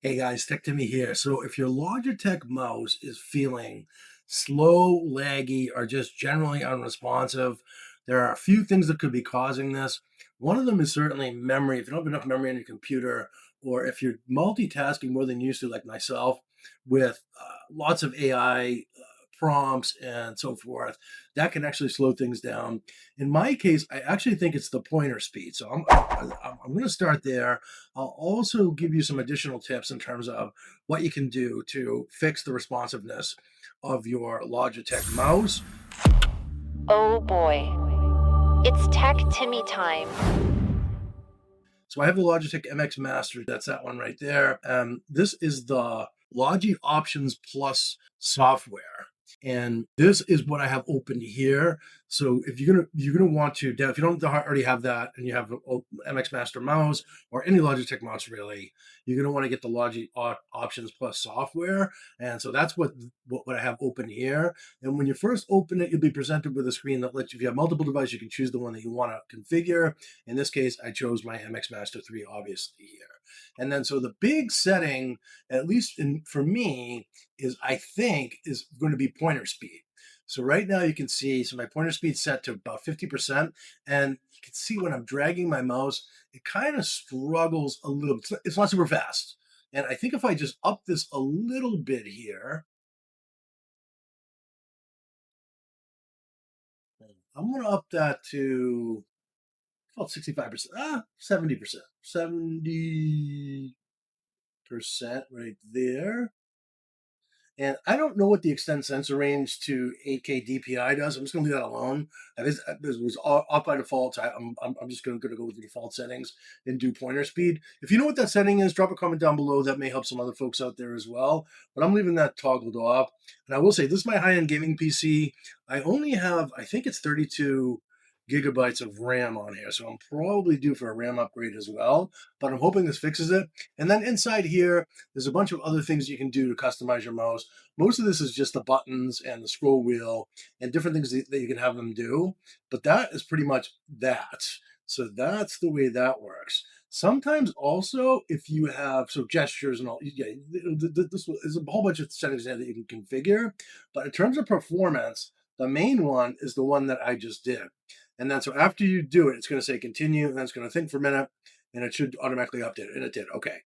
Hey guys, Tech Timmy here. So if your Logitech mouse is feeling slow, laggy, or just generally unresponsive, there are a few things that could be causing this. One of them is certainly memory. If you don't have enough memory on your computer, or if you're multitasking more than you used to, like myself, with lots of AI prompts and so forth, that can actually slow things down. In my case, I actually think it's the pointer speed. So I'm going to start there. I'll also give you some additional tips in terms of what you can do to fix the responsiveness of your Logitech mouse. Oh boy, it's Tech Timmy time. So I have the Logitech MX Master. That's that one right there. This is the Logi Options Plus software. And this is what I have open here. So if you're gonna want to, if you don't already have that, and you have an MX Master mouse or any Logitech mouse really, you're gonna want to get the Logi Options Plus software. And so that's what I have open here. And when you first open it, you'll be presented with a screen that lets you, if you have multiple devices, you can choose the one that you want to configure. In this case, I chose my MX Master 3, obviously, here. And then, so the big setting, at least for me, I think, is going to be pointer speed. So right now you can see, so my pointer speed set to about 50%. And you can see when I'm dragging my mouse, it kind of struggles a little bit. It's not super fast. And I think if I just up this a little bit here, I'm going to up that to about 65%, 70%, 70% right there. And I don't know what the extend sensor range to 8K DPI does. I'm just going to leave that alone. This was off by default. I'm just going to go with the default settings and do pointer speed. If you know what that setting is, drop a comment down below. That may help some other folks out there as well. But I'm leaving that toggled off. And I will say, this is my high-end gaming PC. I only have, I think it's 32 gigabytes of RAM on here. So I'm probably due for a RAM upgrade as well. But I'm hoping this fixes it. And then inside here, there's a bunch of other things you can do to customize your mouse. Most of this is just the buttons and the scroll wheel and different things that you can have them do. But that is pretty much that. So that's the way that works. Sometimes also, if you have gestures and all, yeah, this is a whole bunch of settings there that you can configure. But in terms of performance, the main one is the one that I just did. And then so after you do it, it's going to say continue, and then it's going to think for a minute, and it should automatically update it. And it did. Okay.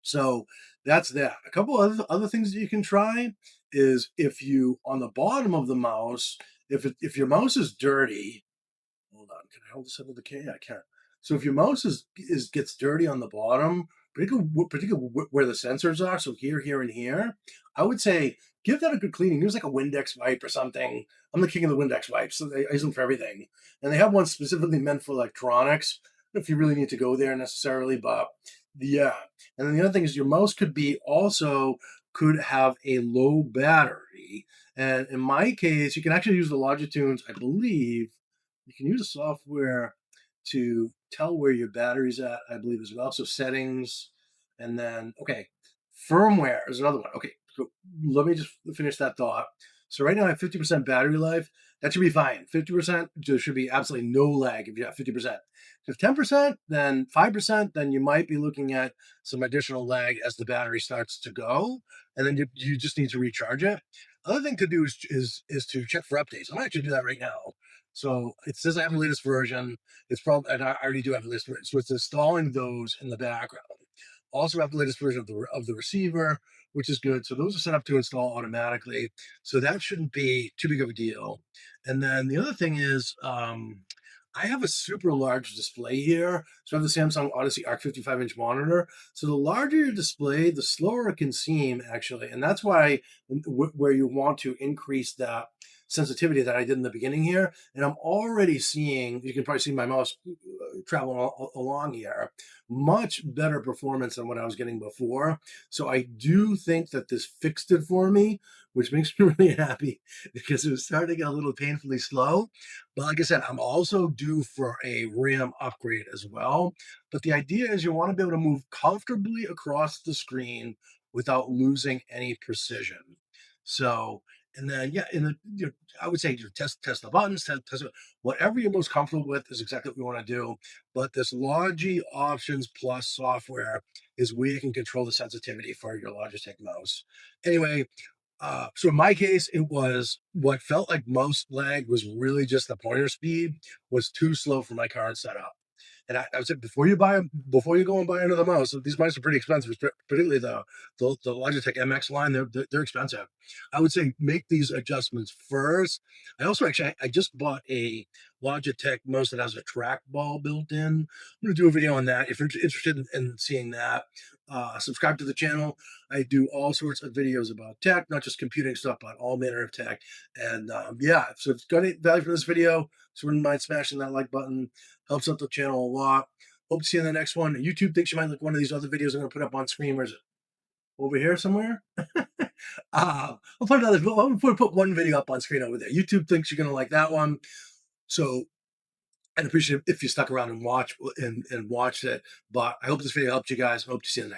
So that's that. A couple other things that you can try is, if you, on the bottom of the mouse, if your mouse is dirty, hold on, can I hold this up with the K? I can't. So if your mouse is gets dirty on the bottom, particularly where the sensors are, so here, and here, I would say give that a good cleaning. Use like a Windex wipe or something. I'm the king of the Windex wipes, so I use them for everything. And they have one specifically meant for electronics. If you really need to go there necessarily, but yeah. And then the other thing is, your mouse could have a low battery. And in my case, you can actually use the Logitunes, I believe. You can use the software to tell where your battery's at, I believe, as well. So settings, and then, okay, firmware is another one. Okay, so let me just finish that thought. So right now I have 50% battery life. That should be fine. 50%, there should be absolutely no lag if you have 50%. If 10%, then 5%, then you might be looking at some additional lag as the battery starts to go, and then you just need to recharge it. Other thing to do is to check for updates. I'm gonna actually do that right now. So it says I have the latest version. It's probably, and I already do have the latest version. So it's installing those in the background. Also have the latest version of the receiver, which is good. So those are set up to install automatically. So that shouldn't be too big of a deal. And then the other thing is, I have a super large display here. So I have the Samsung Odyssey Arc 55-inch monitor. So the larger your display, the slower it can seem, actually. And that's why where you want to increase that sensitivity that I did in the beginning here. And I'm already seeing, you can probably see my mouse traveling along here, much better performance than what I was getting before. So I do think that this fixed it for me, which makes me really happy, because it was starting to get a little painfully slow. But like I said, I'm also due for a RAM upgrade as well. But the idea is, you want to be able to move comfortably across the screen without losing any precision. So, and then, yeah, I would say, test the buttons, test whatever you're most comfortable with is exactly what we want to do. But this Logi Options Plus software is where you can control the sensitivity for your Logitech mouse. Anyway, so in my case, it was what felt like mouse lag was really just the pointer speed was too slow for my current setup. And I would say before you go and buy another mouse, these mice are pretty expensive, particularly the Logitech MX line. They're expensive. I would say make these adjustments first. I also actually I just bought a Logitech mouse that has a trackball built in. I'm going to do a video on that. If you're interested in seeing that, subscribe to the channel. I do all sorts of videos about tech, not just computing stuff, but all manner of tech. And yeah, so if you got any value from this video, so wouldn't mind smashing that like button. Helps out the channel a lot. Hope to see you in the next one. YouTube thinks you might like one of these other videos I'm going to put up on screen. Where is it? Over here somewhere? I'll put another. I'll put one video up on screen over there. YouTube thinks you're going to like that one. So I'd appreciate it if you stuck around and watched it. But I hope this video helped you guys. Hope to see you in the next one.